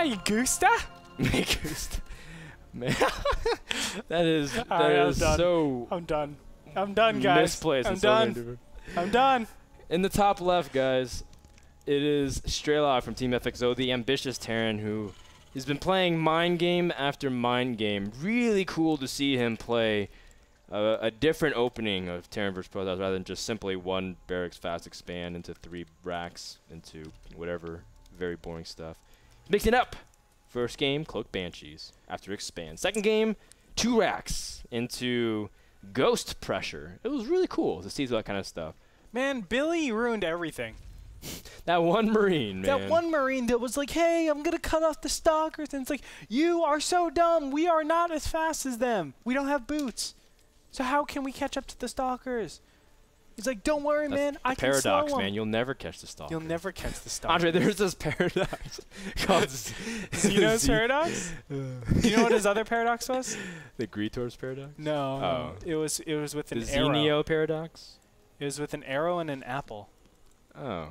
Me gusta? Me gusta. Man, that is so. I'm done. I'm done, guys. Misplaced. I'm done. I'm done. In the top left, guys, it is Strelok from Team FXO, the ambitious Terran who has been playing mind game after mind game. Really cool to see him play a different opening of Terran vs. Protoss rather than just simply one barracks fast expand into 3 racks into whatever very boring stuff. Mix it up. First game, Cloak Banshees after expand. Second game, 2 racks into Ghost Pressure. It was really cool to see that kind of stuff. Man, Billy ruined everything. That one Marine, man. That one Marine that was like, hey, I'm going to cut off the Stalkers. And it's like, you are so dumb. We are not as fast as them. We don't have boots. So how can we catch up to the Stalkers? He's like, don't worry, man. I can slow paradox, them. man. You'll never catch the Stalker. You'll never catch the Stalker. Andre, there's this paradox called Xeno's paradox? Do you know what his other paradox was? The Gretorp's paradox? No. Oh. It was with an the arrow. Xenio paradox? It was with an arrow and an apple. Oh.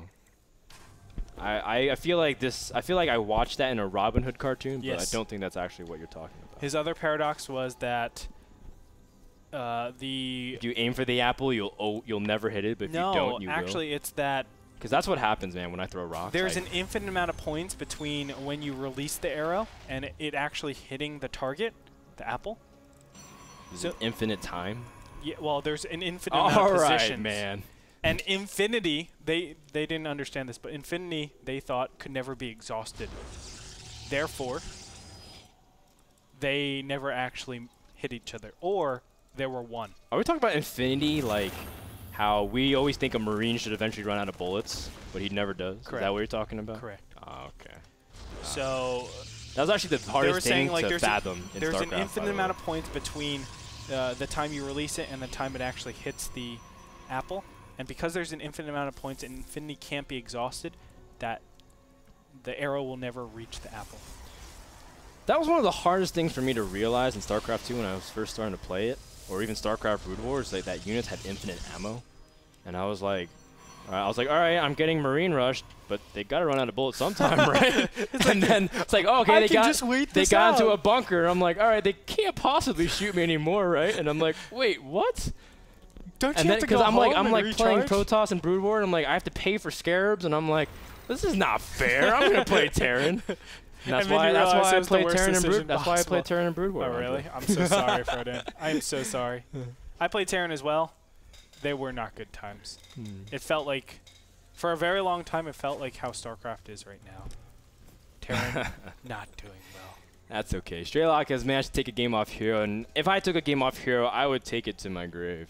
I feel like this. I feel like I watched that in a Robin Hood cartoon, but I don't think that's actually what you're talking about. His other paradox was that if you aim for the apple, you'll never hit it, but if you don't, you will. No, actually, it's that. Because that's what happens, man, when I throw rocks. There's an infinite amount of points between when you release the arrow and it actually hitting the target, the apple. Is it infinite time? Yeah, well, there's an infinite amount of positions. All right, man. And Infinity, they didn't understand this, but Infinity, they thought, could never be exhausted. Therefore, they never actually hit each other. Or there were one. Are we talking about Infinity, like how we always think a Marine should eventually run out of bullets, but he never does? Correct. Is that what you're talking about? Correct. Oh, okay. So that was actually the hardest thing like to fathom in there's StarCraft, an infinite amount of points between the time you release it and the time it actually hits the apple. And because there's an infinite amount of points and Infinity can't be exhausted, that the arrow will never reach the apple. That was one of the hardest things for me to realize in StarCraft 2 when I was first starting to play it, or even StarCraft Brood War, is like that units had infinite ammo. And I was like, all right, I'm getting Marine rushed, but they got to run out of bullets sometime, right? And then it's like, oh, okay, they got into a bunker. I'm like, all right, they can't possibly shoot me anymore, right? And I'm like, wait, what? Don't you have to go home I'm like recharge? playing Protoss and Brood War, and I'm like, I have to pay for scarabs, and I'm like, this is not fair. I'm gonna play Terran. And that's why I play Terran and Brood. That's why I play Terran and Brood War. Oh really? I'm so sorry, Frodan. I am so sorry. I played Terran as well. They were not good times. It felt like, for a very long time, it felt like how StarCraft is right now. Terran not doing well. That's okay. Strelok has managed to take a game off Hero, and if I took a game off Hero, I would take it to my grave.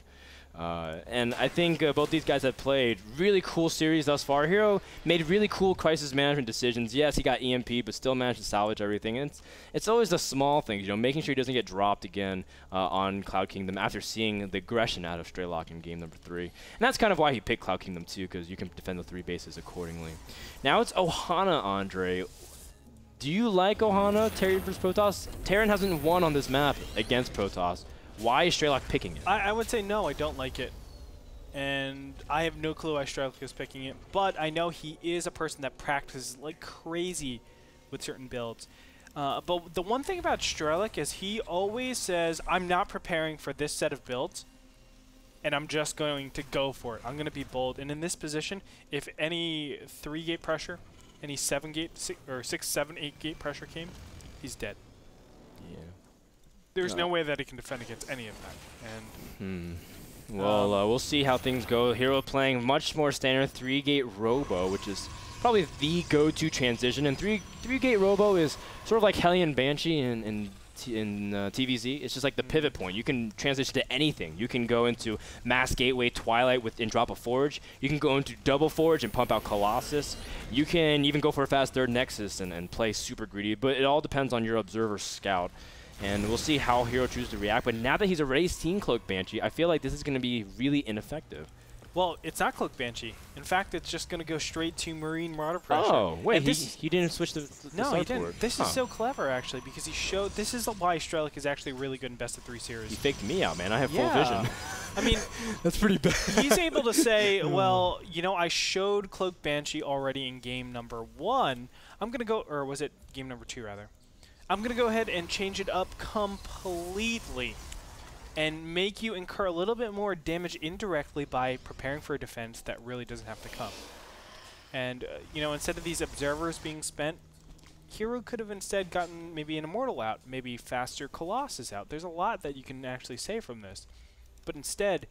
And I think both these guys have played really cool series thus far. Hero made really cool crisis management decisions. Yes, he got EMP, but still managed to salvage everything. And it's always the small things, you know, making sure he doesn't get dropped again on Cloud Kingdom after seeing the aggression out of Strelok in game number 3. And that's kind of why he picked Cloud Kingdom too, because you can defend the 3 bases accordingly. Now it's Ohana, Andre. Do you like Ohana, Terran vs. Protoss? Terran hasn't won on this map against Protoss. Why is Strelok picking it? I would say no, I don't like it. And I have no clue why Strelok is picking it. But I know he is a person that practices like crazy with certain builds. But the one thing about Strelok is he always says, I'm not preparing for this set of builds, and I'm just going to go for it. I'm going to be bold. And in this position, if any 3-gate pressure, any 7-gate, or 6, 7, 8-gate pressure came, he's dead. Yeah. There's no way that he can defend against any of that. And well, we'll see how things go. Hero playing much more standard 3-gate Robo, which is probably the go-to transition. And 3-gate Robo is sort of like Hellion Banshee in TVZ. It's just like the pivot point. You can transition to anything. You can go into Mass Gateway Twilight and drop a Forge. You can go into Double Forge and pump out Colossus. You can even go for a fast 3rd Nexus and play super greedy. But it all depends on your Observer Scout. And we'll see how Hero chooses to react. But now that he's already seen Cloak Banshee, I feel like this is going to be really ineffective. Well, it's not Cloak Banshee. In fact, it's just going to go straight to Marine Marauder Pressure. Oh, wait, this he didn't switch the no, he didn't. board. This is so clever, actually, because he showed... This is why Strelok is actually really good in Best of 3 series. He faked me out, man. I have full vision. I mean... That's pretty bad. He's able to say, well, you know, I showed Cloak Banshee already in game number 1. I'm going to go... Or was it game number 2, rather? I'm going to go ahead and change it up completely and make you incur a little bit more damage indirectly by preparing for a defense that really doesn't have to come. And, you know, instead of these observers being spent, Hero could have instead gotten maybe an Immortal out, maybe faster Colossus out. There's a lot that you can actually say from this. But instead,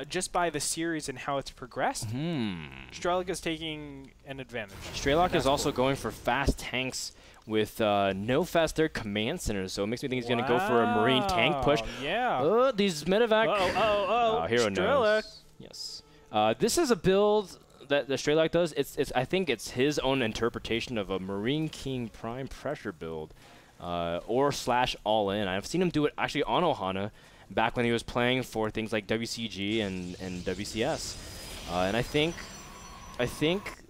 just by the series and how it's progressed, Strelok is taking an advantage. Strelok is also going for fast tanks with no fast third command center, so it makes me think he's going to go for a Marine tank push. Yeah. Oh, these medevac. Strelok. Hero knows. Yes. This is a build that the Strelok does. I think it's his own interpretation of a Marine King Prime pressure build, or / all in. I've seen him do it actually on Ohana back when he was playing for things like WCG and WCS. And I think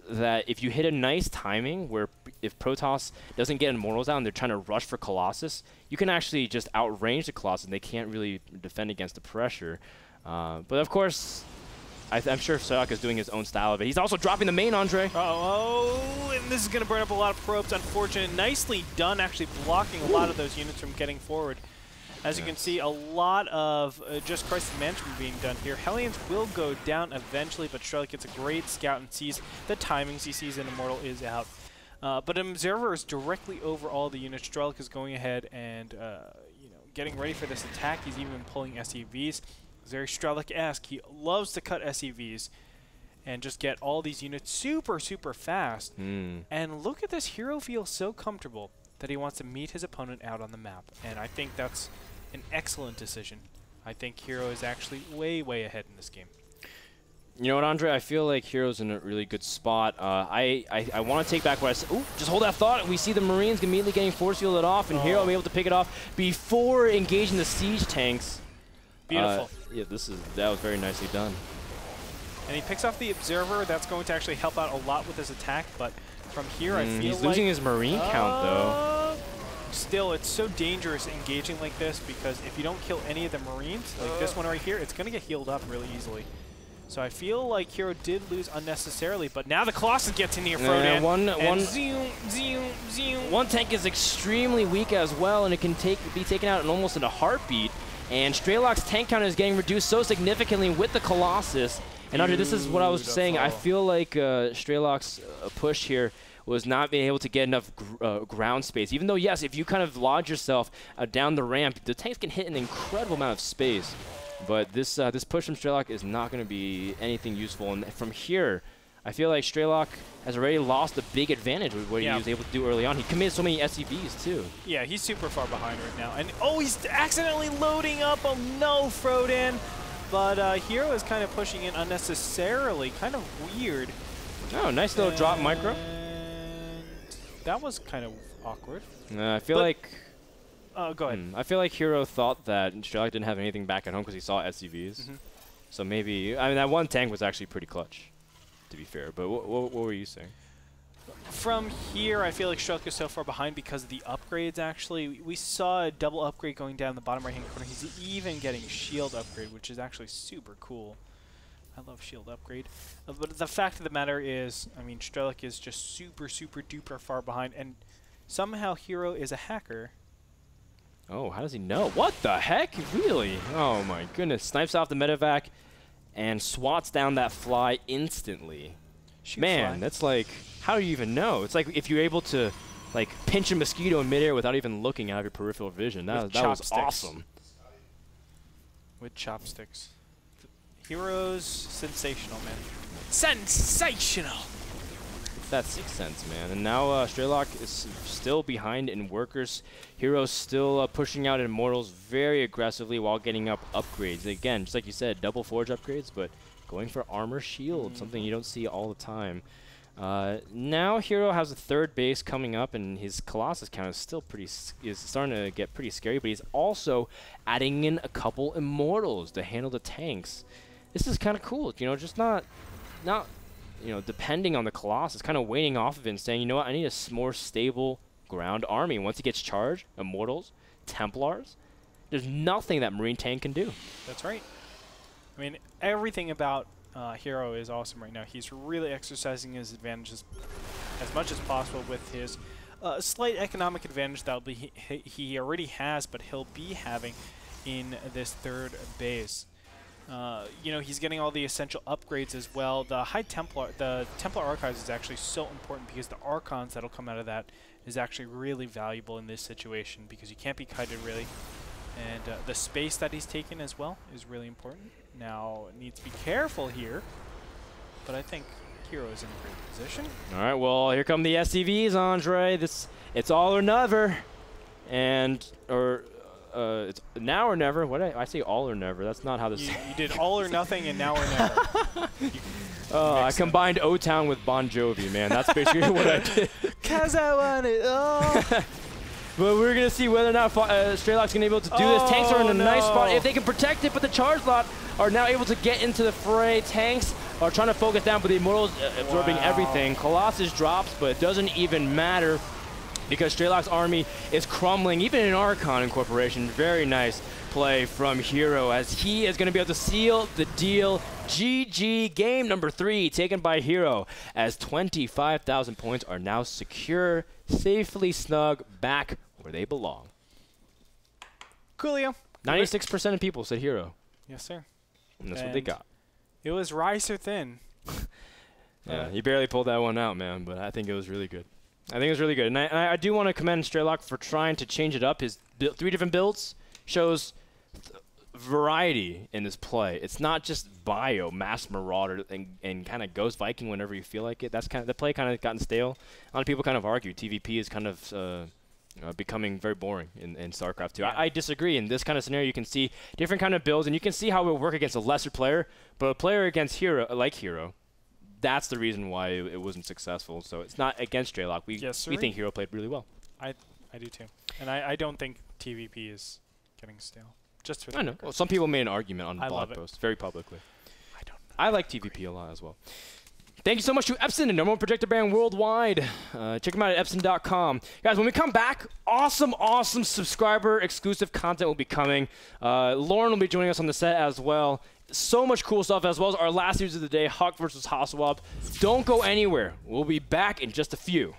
that if you hit a nice timing where if Protoss doesn't get Immortals out and they're trying to rush for Colossus, you can actually just outrange the Colossus and they can't really defend against the pressure. But of course, I'm sure Strelok is doing his own style of it. He's also dropping the main, Andre. And this is going to burn up a lot of probes. Unfortunate. Nicely done, actually blocking a lot of those units from getting forward. As you can see, a lot of just crisis management being done here. Hellions will go down eventually, but Strelok gets a great scout and sees the timings. He sees an Immortal is out. But an Observer is directly over all the units. Strelok is going ahead and you know, getting ready for this attack. He's even pulling SEVs. It's very Strelok-esque. He loves to cut SEVs and just get all these units super, super fast. And look at this. Hero feels so comfortable that he wants to meet his opponent out on the map. And I think that's an excellent decision. I think Hero is actually way, way ahead in this game. You know what, Andre? I feel like Hero's in a really good spot. I want to take back what I said. Ooh, just hold that thought. We see the Marines immediately getting force fielded off, and Hero will be able to pick it off before engaging the siege tanks. Beautiful. Yeah, that was very nicely done. And he picks off the Observer. That's going to actually help out a lot with his attack, but from here I feel he's losing his Marine count, though. Still, it's so dangerous engaging like this because if you don't kill any of the Marines, like this one right here, it's going to get healed up really easily. So I feel like Hero did lose unnecessarily, but now the Colossus gets in here, Frodan. One tank is extremely weak as well, and it can be taken out almost in a heartbeat. And Strelok's tank count is getting reduced so significantly with the Colossus. And Andre, this is what I was saying. I feel like Strelok's push here was not being able to get enough ground space. Even though, yes, if you kind of lodge yourself down the ramp, the tanks can hit an incredible amount of space. But this push from Strelok is not going to be anything useful. And from here, I feel like Strelok has already lost a big advantage with what he was able to do early on. He committed so many SCVs, too. Yeah, he's super far behind right now. And, oh, he's accidentally loading up. Oh, no, Frodan. But Hero is kind of pushing in unnecessarily. Kind of weird. Oh, nice little drop micro. That was kind of awkward. I feel like... go ahead. I feel like Hero thought that Strelok didn't have anything back at home because he saw SCVs. So maybe... I mean, that one tank was actually pretty clutch, to be fair. But what were you saying? From here, I feel like Strelok is so far behind because of the upgrades, actually. We saw a double upgrade going down the bottom right-hand corner. He's even getting shield upgrade, which is actually super cool. I love shield upgrade. But the fact of the matter is, I mean, Strelok is just super, super duper far behind. And somehow Hero is a hacker. Oh, how does he know? What the heck? Really? Oh, my goodness. Snipes off the medevac and swats down that fly instantly. Man, that's like... How do you even know? It's like if you're able to like pinch a mosquito in midair without even looking out of your peripheral vision. That was awesome. With chopsticks. Heroes, sensational, man. Sensational! It's that sixth sense, man. And now Strelok is still behind in workers. Heroes still pushing out Immortals very aggressively while getting up upgrades. Again, just like you said, double forge upgrades, but going for armor shield, something you don't see all the time. Now Hero has a third base coming up, and his Colossus count is still is starting to get pretty scary. But he's also adding in a couple Immortals to handle the tanks. this is kind of cool. You know, just not you know, depending on the Colossus, kind of waning off of it and saying, you know what, I need a more stable ground army. Once it gets charged, Immortals, Templars, there's nothing that Marine Tank can do. That's right. I mean, everything about Hero is awesome right now. He's really exercising his advantages as much as possible with his slight economic advantage that he already has, but he'll be having in this third base. You know, he's getting all the essential upgrades as well. The Templar Archives is actually so important because the Archons that'll come out of that is actually really valuable in this situation because you can't be kited really. And the space that he's taken as well is really important. Now, needs to be careful here, but I think Hero is in a great position. All right, well, here come the SCVs, Andre. It's all or never. And, it's now or never. What I say all or never. That's not how this... You did all or nothing and now or never. I combined O-Town with Bon Jovi, man. That's basically what I did. 'Cause I want it all. But we're going to see whether or not Strelok's going to be able to do this. Tanks are in a nice spot. If they can protect it, but the charge lot are now able to get into the fray. Tanks are trying to focus down, but the Immortals absorbing everything. Colossus drops, but it doesn't even matter because Strelok's army is crumbling, even in Archon Incorporation. Very nice play from Hero as he is going to be able to seal the deal. GG, game number 3 taken by Hero as 25,000 points are now secure, safely snug, back where they belong. Coolio. 96% of people said Hero. Yes, sir. And that's what they got. It was rice or thin. Yeah, he barely pulled that one out, man, but I think it was really good. I think it was really good. And I do want to commend Strelok for trying to change it up. His 3 different builds shows variety in this play. It's not just bio, Mass Marauder, and kind of Ghost Viking whenever you feel like it. That's kind of the play kind of gotten stale. A lot of people kind of argue TVP is kind of becoming very boring in StarCraft 2. I disagree. In this kind of scenario, you can see different kind of builds, and you can see how it will work against a lesser player, but a player against Hero, like Hero, that's the reason why it wasn't successful. So it's not against Strelok. We think Hero played really well. I do too. And I don't think TVP is getting stale. Just for I know. Well, some people made an argument on the blog post very publicly. I like TVP a lot as well. Thank you so much to Epson, the number 1 projector brand worldwide. Check them out at epson.com. Guys, when we come back, awesome subscriber exclusive content will be coming. Lauren will be joining us on the set as well. So much cool stuff, as well as our last news of the day, Hawk versus Hasselwab. Don't go anywhere. We'll be back in just a few.